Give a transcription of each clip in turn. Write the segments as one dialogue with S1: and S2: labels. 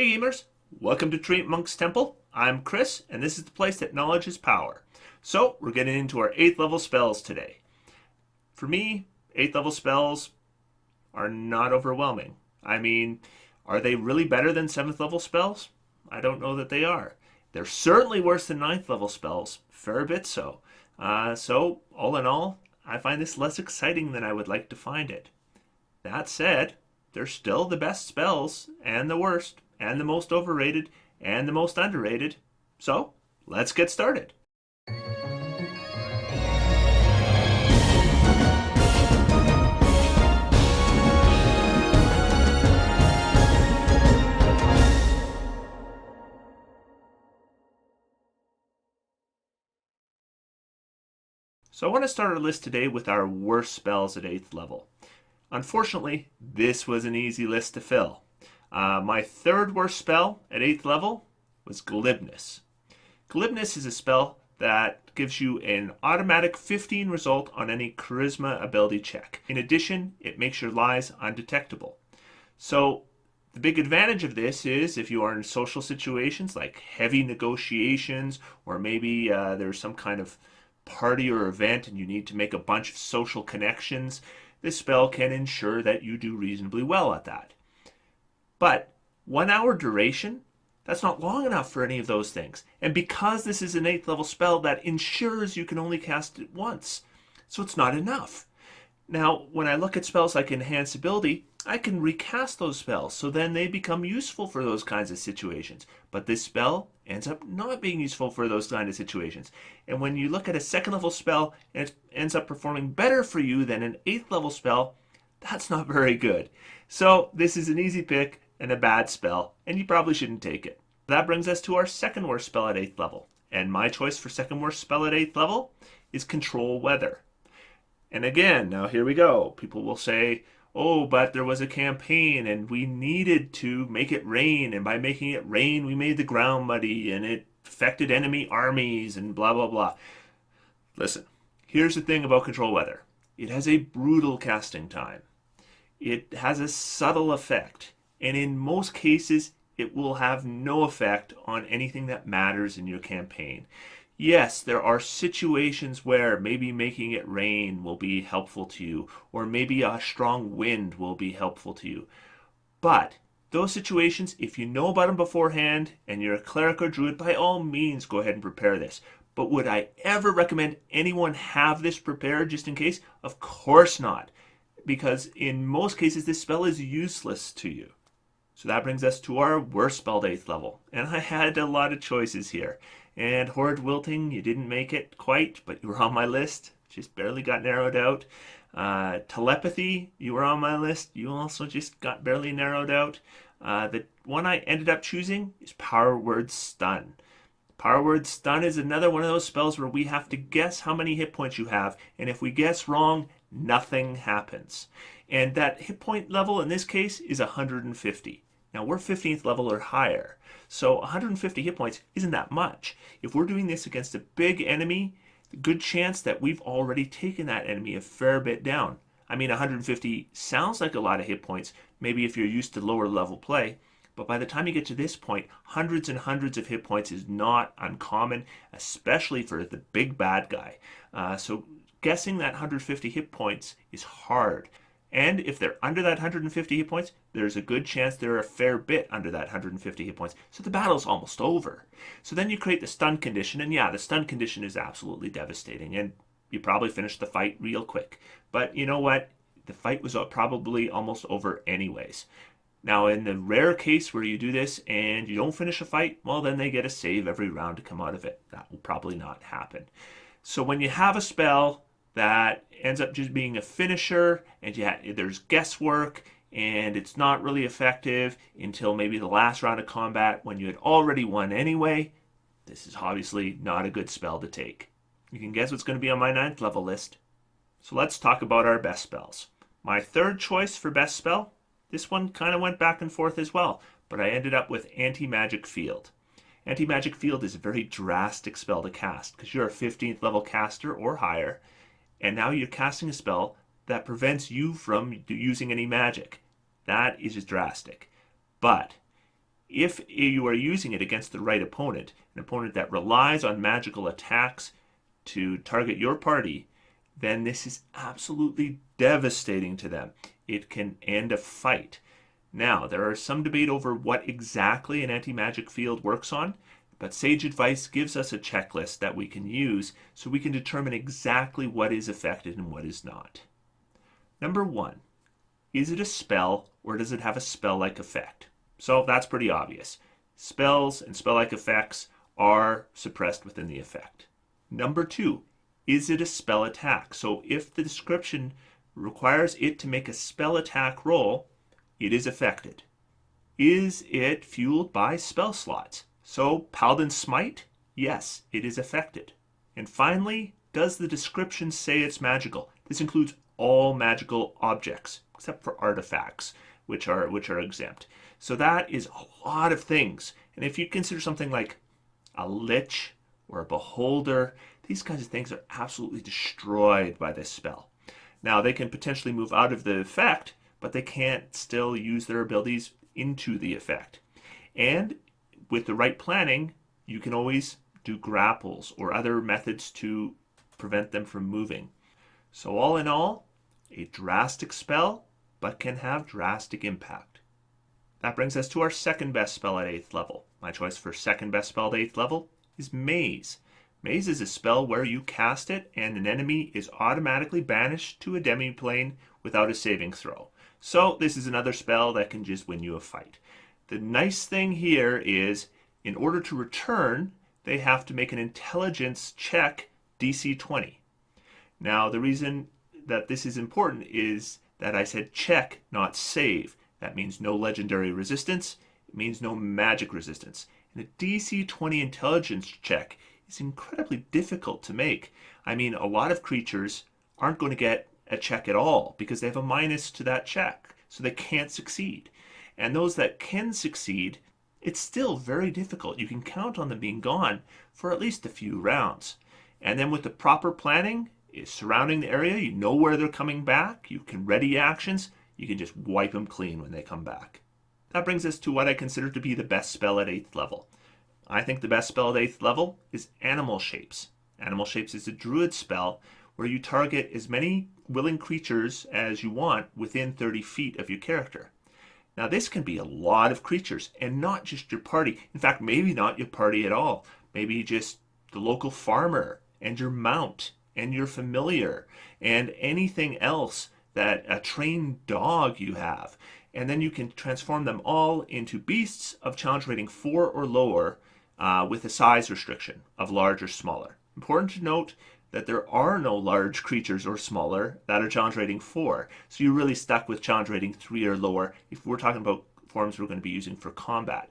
S1: Hey gamers, welcome to Treantmonk's Temple. I'm Chris, and this is the place that knowledge is power. So, we're getting into our 8th level spells today. For me, 8th level spells are not overwhelming. I mean, are they really better than 7th level spells? I don't know that they are. They're certainly worse than 9th level spells, fair bit so. So, all in all, I find this less exciting than I would like to find it. That said, they're still the best spells, and the worst, and the most overrated, and the most underrated. So, let's get started. So I want to start our list today with our worst spells at 8th level. Unfortunately, this was an easy list to fill. My third worst spell at 8th level was Glibness. Glibness is a spell that gives you an automatic 15 result on any charisma ability check. In addition, it makes your lies undetectable. So the big advantage of this is if you are in social situations like heavy negotiations, or maybe there's some kind of party or event and you need to make a bunch of social connections, this spell can ensure that you do reasonably well at that. But 1 hour duration, that's not long enough for any of those things. And because this is an 8th level spell, that ensures you can only cast it once. So it's not enough. Now, when I look at spells like Enhance Ability, I can recast those spells, so then they become useful for those kinds of situations. But this spell ends up not being useful for those kind of situations. And when you look at a 2nd level spell and it ends up performing better for you than an 8th level spell, that's not very good. So this is an easy pick and a bad spell, and you probably shouldn't take it. That brings us to our 2nd worst spell at 8th level. And my choice for 2nd worst spell at 8th level is Control Weather. And again, now here we go. People will say, oh, but there was a campaign and we needed to make it rain. And by making it rain, we made the ground muddy and it affected enemy armies and blah, blah, blah. Listen, here's the thing about Control Weather. It has a brutal casting time. It has a subtle effect. And in most cases, it will have no effect on anything that matters in your campaign. Yes, there are situations where maybe making it rain will be helpful to you, or maybe a strong wind will be helpful to you. But those situations, if you know about them beforehand and you're a cleric or druid, by all means go ahead and prepare this. But would I ever recommend anyone have this prepared just in case? Of course not, because in most cases this spell is useless to you. So that brings us to our worst spell at 8th level. And I had a lot of choices here. And Horrid Wilting, you didn't make it quite, but you were on my list. Just barely got narrowed out. Telepathy, you were on my list. You also just got barely narrowed out. The one I ended up choosing is Power Word Stun. Power Word Stun is another one of those spells where we have to guess how many hit points you have. And if we guess wrong, nothing happens. And that hit point level in this case is 150. Now we're 15th level or higher. So 150 hit points isn't that much. If we're doing this against a big enemy, the good chance that we've already taken that enemy a fair bit down. I mean, 150 sounds like a lot of hit points, maybe if you're used to lower level play, but by the time you get to this point, hundreds and hundreds of hit points is not uncommon, especially for the big bad guy. So guessing that 150 hit points is hard. And if they're under that 150 hit points, there's a good chance they're a fair bit under that 150 hit points. So the battle's almost over. So then you create the stun condition, and yeah, the stun condition is absolutely devastating, and you probably finish the fight real quick. But you know what? The fight was probably almost over anyways. Now, in the rare case where you do this and you don't finish a fight, well, then they get a save every round to come out of it. That will probably not happen. So when you have a spell that ends up just being a finisher and there's guesswork and it's not really effective until maybe the last round of combat when you had already won anyway, this is obviously not a good spell to take. You can guess what's going to be on my 9th level list. So let's talk about our best spells. My third choice for best spell, this one kind of went back and forth as well, but I ended up with Anti-Magic Field. Anti-Magic Field is a very drastic spell to cast because you're a 15th level caster or higher, and now you're casting a spell that prevents you from using any magic. That is drastic. But If you are using it against the right opponent, an opponent that relies on magical attacks to target your party, then this is absolutely devastating to them. It can end a fight. Now, there are some debate over what exactly an anti-magic field works on, but Sage Advice gives us a checklist that we can use so we can determine exactly what is affected and what is not. Number 1, is it a spell or does it have a spell-like effect? So that's pretty obvious. Spells and spell-like effects are suppressed within the effect. Number 2, is it a spell attack? So if the description requires it to make a spell attack roll, it is affected. Is it fueled by spell slots? So Paladin Smite? Yes, it is affected. And finally, does the description say it's magical? This includes all magical objects, except for artifacts, which are exempt. So that is a lot of things. And if you consider something like a lich or a beholder, these kinds of things are absolutely destroyed by this spell. Now, they can potentially move out of the effect, but they can't still use their abilities into the effect. And with the right planning, you can always do grapples or other methods to prevent them from moving. So all in all, a drastic spell, but can have drastic impact. That brings us to our second best spell at 8th level. My choice for second best spell at 8th level is Maze. Maze is a spell where you cast it and an enemy is automatically banished to a demi plane without a saving throw. So this is another spell that can just win you a fight. The nice thing here is, in order to return, they have to make an intelligence check DC 20. Now, the reason that this is important is that I said check, not save. That means no legendary resistance. It means no magic resistance. And a DC 20 intelligence check is incredibly difficult to make. I mean, a lot of creatures aren't going to get a check at all because they have a minus to that check, so they can't succeed. And those that can succeed, it's still very difficult. You can count on them being gone for at least a few rounds. And then with the proper planning surrounding the area, you know where they're coming back, you can ready actions, you can just wipe them clean when they come back. That brings us to what I consider to be the best spell at 8th level. I think the best spell at 8th level is Animal Shapes. Animal Shapes is a druid spell where you target as many willing creatures as you want within 30 feet of your character. Now this can be a lot of creatures and not just your party. In fact, maybe not your party at all. Maybe just the local farmer and your mount and your familiar and anything else, that a trained dog you have. And then you can transform them all into beasts of challenge rating 4 or lower with a size restriction of large or smaller. Important to note that there are no large creatures or smaller that are challenge rating 4. So you're really stuck with challenge rating 3 or lower if we're talking about forms we're going to be using for combat.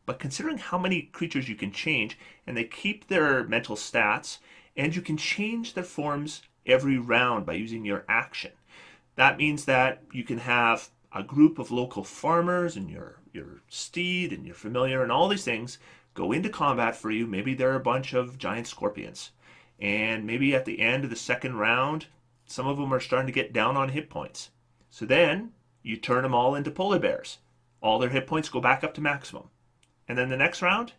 S1: But considering how many creatures you can change, and they keep their mental stats, and you can change their forms every round by using your action. That means that you can have a group of local farmers and your steed and your familiar and all these things go into combat for you. Maybe there are a bunch of giant scorpions. And maybe at the end of the second round, some of them are starting to get down on hit points. So then you turn them all into polar bears. All their hit points go back up to maximum. And then the next round,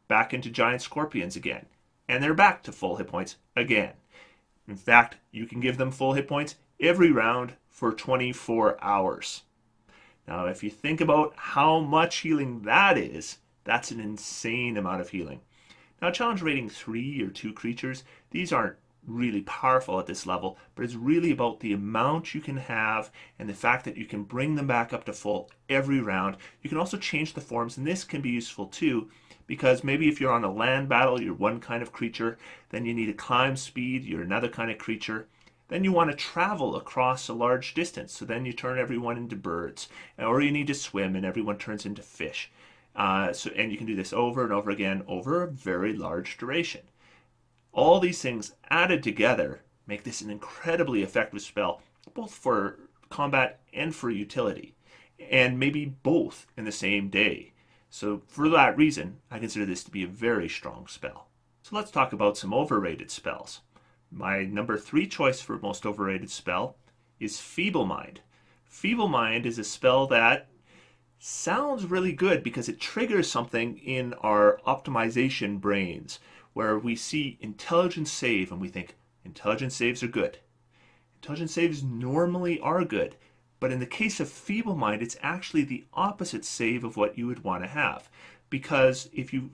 S1: back into giant scorpions again. And they're back to full hit points again. In fact, you can give them full hit points every round for 24 hours. Now, if you think about how much healing that is, that's an insane amount of healing. Now, challenge rating 3 or 2 creatures, these aren't really powerful at this level, but it's really about the amount you can have and the fact that you can bring them back up to full every round. You can also change the forms, and this can be useful too, because maybe if you're on a land battle, you're one kind of creature, then you need to climb speed, you're another kind of creature. Then you want to travel across a large distance, so then you turn everyone into birds. Or you need to swim and everyone turns into fish. And you can do this over and over again over a very large duration. All these things added together make this an incredibly effective spell, both for combat and for utility, and maybe both in the same day. So for that reason, I consider this to be a very strong spell. So let's talk about some overrated spells. My number 3 choice for most overrated spell is Feeble Mind. Feeble Mind is a spell that sounds really good because it triggers something in our optimization brains where we see intelligence save and we think intelligence saves are good. Intelligence saves normally are good, but in the case of feeble mind, it's actually the opposite save of what you would want to have. Because if you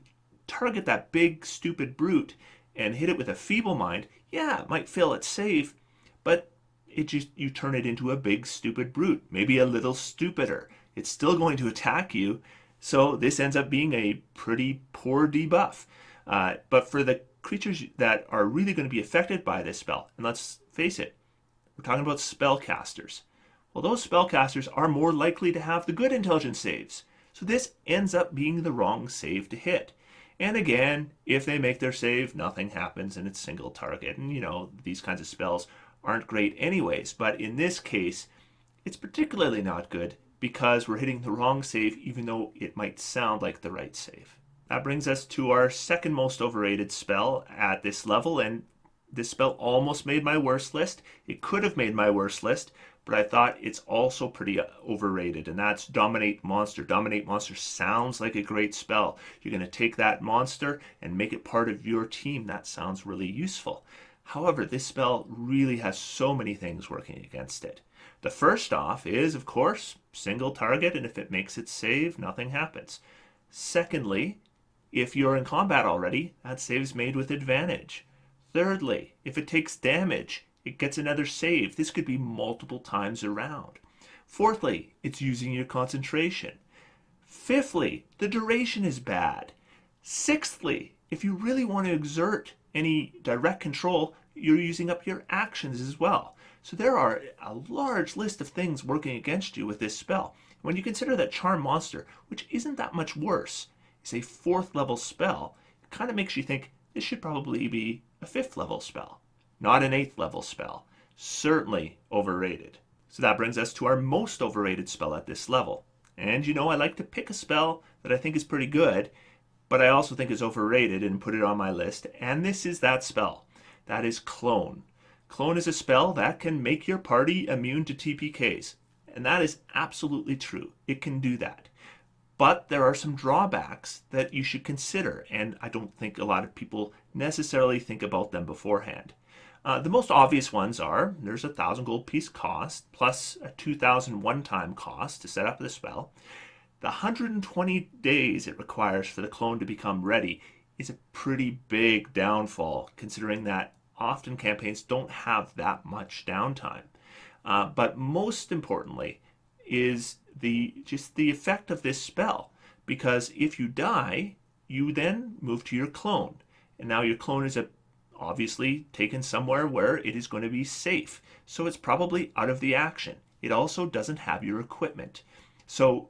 S1: target that big, stupid brute and hit it with a feeble mind, yeah, it might fail its save, but you turn it into a big, stupid brute, maybe a little stupider. It's still going to attack you, so this ends up being a pretty poor debuff. But for the creatures that are really going to be affected by this spell, and let's face it, we're talking about spellcasters. Well, those spellcasters are more likely to have the good intelligence saves. So this ends up being the wrong save to hit. And again, if they make their save, nothing happens and it's single target. And these kinds of spells aren't great anyways. But in this case, it's particularly not good because we're hitting the wrong save even though it might sound like the right save. That brings us to our second most overrated spell at this level, and this spell almost made my worst list. It could have made my worst list, but I thought it's also pretty overrated, and that's Dominate Monster. Dominate Monster sounds like a great spell. You're going to take that monster and make it part of your team. That sounds really useful. However, this spell really has so many things working against it. The first off is, of course, single target, and if it makes it save, nothing happens. Secondly, if you're in combat already, that save's made with advantage. Thirdly, if it takes damage, it gets another save. This could be multiple times around. Fourthly, it's using your concentration. Fifthly, the duration is bad. Sixthly, if you really want to exert any direct control, you're using up your actions as well. So there are a large list of things working against you with this spell. When you consider that Charm Monster, which isn't that much worse, is a 4th level spell, it kind of makes you think this should probably be a 5th level spell, not an 8th level spell. Certainly overrated. So that brings us to our most overrated spell at this level. And I like to pick a spell that I think is pretty good, but I also think is overrated and put it on my list. And this is that spell. That is Clone. Clone is a spell that can make your party immune to TPKs. And that is absolutely true. It can do that. But there are some drawbacks that you should consider, and I don't think a lot of people necessarily think about them beforehand. The most obvious ones are there's a 1,000 gold piece cost, plus a 2,000 one-time cost to set up the spell. The 120 days it requires for the clone to become ready is a pretty big downfall, considering that often campaigns don't have that much downtime. But most importantly is the effect of this spell, because if you die, you then move to your clone, and now your clone is obviously taken somewhere where it is going to be safe, so it's probably out of the action. It also doesn't have your equipment, so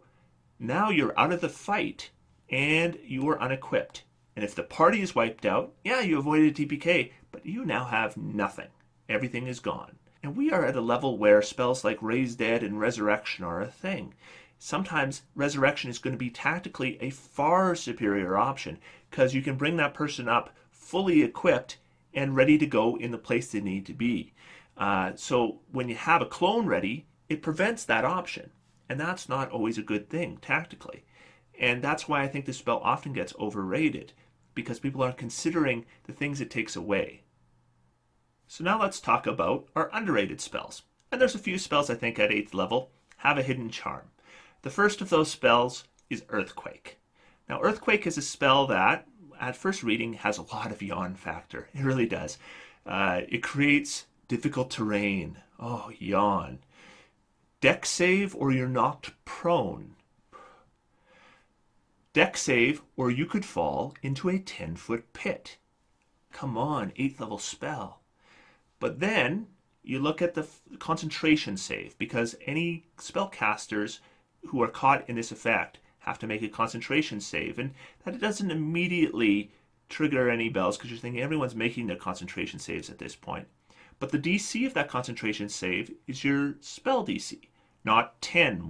S1: now you're out of the fight and you are unequipped. And if the party is wiped out, yeah, you avoided TPK, but you now have nothing. Everything is gone. And we are at a level where spells like Raise Dead and Resurrection are a thing. Sometimes Resurrection is going to be tactically a far superior option because you can bring that person up fully equipped and ready to go in the place they need to be. So when you have a clone ready, it prevents that option. And that's not always a good thing tactically. And that's why I think this spell often gets overrated, because people aren't considering the things it takes away. So now let's talk about our underrated spells. And there's a few spells I think at 8th level have a hidden charm. The first of those spells is Earthquake. Now Earthquake is a spell that, at first reading, has a lot of yawn factor. It really does. It creates difficult terrain. Oh, yawn. Deck save or you're knocked prone. Deck save or you could fall into a 10-foot pit. Come on, 8th level spell. But then you look at the concentration save, because any spellcasters who are caught in this effect have to make a concentration save, and that doesn't immediately trigger any bells because you're thinking everyone's making their concentration saves at this point. But the DC of that concentration save is your spell DC, not 10,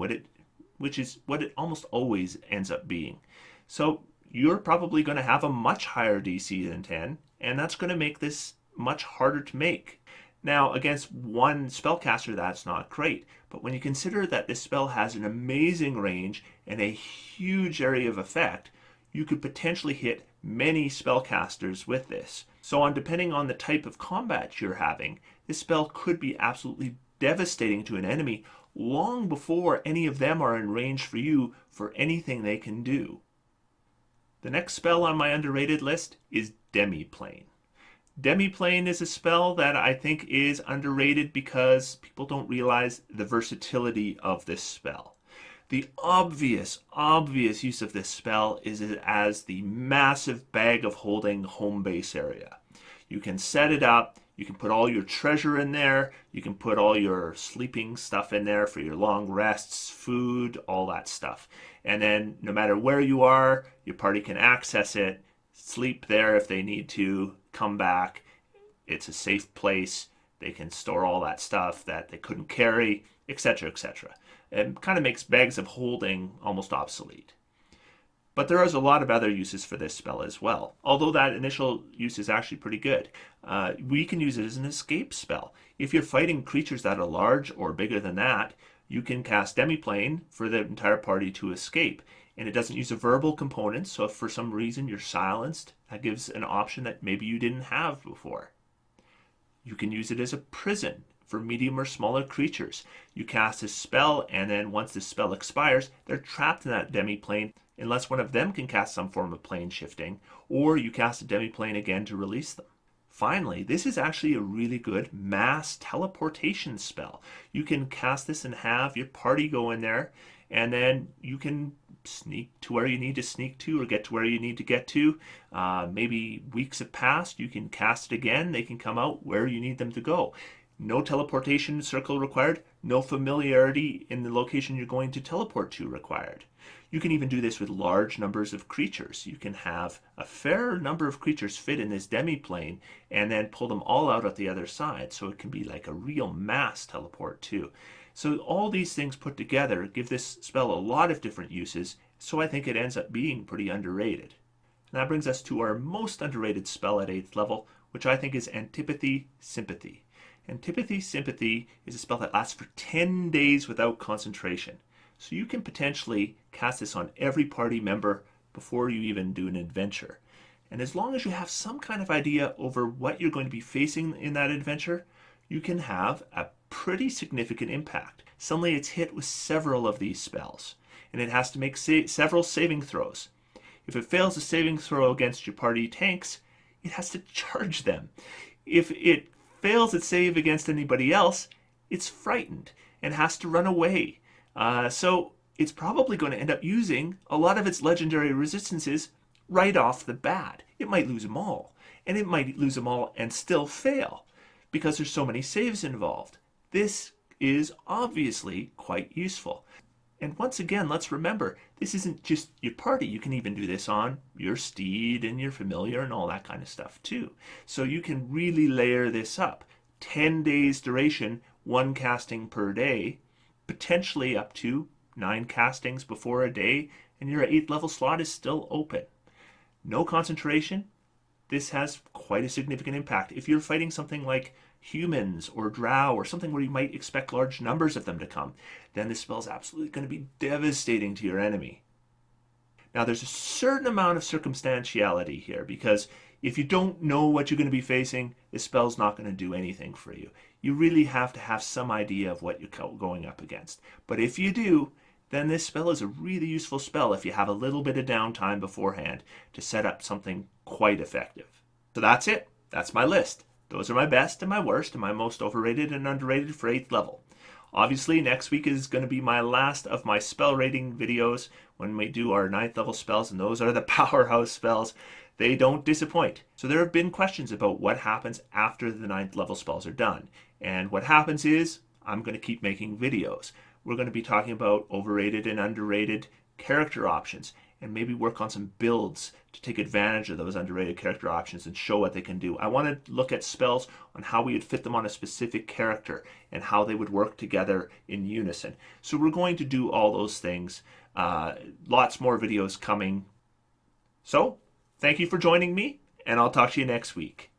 S1: which is what it almost always ends up being. So you're probably going to have a much higher DC than 10, and that's going to make this much harder to make. Now, against one spellcaster, that's not great, but when you consider that this spell has an amazing range and a huge area of effect, you could potentially hit many spellcasters with this. So, depending on the type of combat you're having, this spell could be absolutely devastating to an enemy long before any of them are in range for you for anything they can do. The next spell on my underrated list is demi. Demi is a spell that I think is underrated because people don't realize the versatility of this spell. The obvious use of this spell is as the massive bag of holding home base area. You can set it up, you can put all your treasure in there, you can put all your sleeping stuff in there for your long rests, food, all that stuff. And then no matter where you are, your party can access it, sleep there if they need to, come back. It's a safe place. They can store all that stuff that they couldn't carry, etc., etc. It kind of makes bags of holding almost obsolete. But there is a lot of other uses for this spell as well, although that initial use is actually pretty good. We can use it as an escape spell. If you're fighting creatures that are large or bigger than that, you can cast demi-plane for the entire party to escape. And it doesn't use a verbal component, so if for some reason you're silenced, that gives an option that maybe you didn't have before. You can use it as a prison for medium or smaller creatures. You cast a spell, and then once the spell expires, they're trapped in that demi-plane unless one of them can cast some form of plane shifting, or you cast a demi-plane again to release them. Finally, this is actually a really good mass teleportation spell. You can cast this and have your party go in there, and then you can sneak to where you need to sneak to or get to where you need to get to. Maybe weeks have passed, you can cast it again, they can come out where you need them to go. No teleportation circle required, no familiarity in the location you're going to teleport to required. You can even do this with large numbers of creatures. You can have a fair number of creatures fit in this demi-plane and then pull them all out at the other side, so it can be like a real mass teleport too. So all these things put together give this spell a lot of different uses, so I think it ends up being pretty underrated. And that brings us to our most underrated spell at 8th level, which I think is antipathy, sympathy. Antipathy, sympathy is a spell that lasts for 10 days without concentration. So you can potentially cast this on every party member before you even do an adventure. And as long as you have some kind of idea over what you're going to be facing in that adventure, you can have a pretty significant impact. Suddenly it's hit with several of these spells, and it has to make several saving throws. If it fails a saving throw against your party tanks, it has to charge them. If it fails its save against anybody else, it's frightened and has to run away. So it's probably going to end up using a lot of its legendary resistances right off the bat. It might lose them all, and it might lose them all and still fail because there's so many saves involved. This is obviously quite useful. And once again, let's remember, this isn't just your party. You can even do this on your steed and your familiar and all that kind of stuff too. So you can really layer this up. 10 days duration, 1 casting per day, potentially up to 9 castings before a day, and your 8th level slot is still open. No concentration. This has quite a significant impact. If you're fighting something like humans or drow or something where you might expect large numbers of them to come, then this spell is absolutely going to be devastating to your enemy. Now there's a certain amount of circumstantiality here, because if you don't know what you're going to be facing, this spell's not going to do anything for you. You really have to have some idea of what you're going up against. But if you do, then this spell is a really useful spell if you have a little bit of downtime beforehand to set up something quite effective. So that's it. That's my list. Those are my best and my worst and my most overrated and underrated for 8th level. Obviously, next week is going to be my last of my spell rating videos when we do our 9th level spells, and those are the powerhouse spells. They don't disappoint. So there have been questions about what happens after the 9th level spells are done. And what happens is, I'm going to keep making videos. We're going to be talking about overrated and underrated character options, and maybe work on some builds to take advantage of those underrated character options and show what they can do. I want to look at spells on how we would fit them on a specific character and how they would work together in unison. So we're going to do all those things. Lots more videos coming. So, thank you for joining me, and I'll talk to you next week.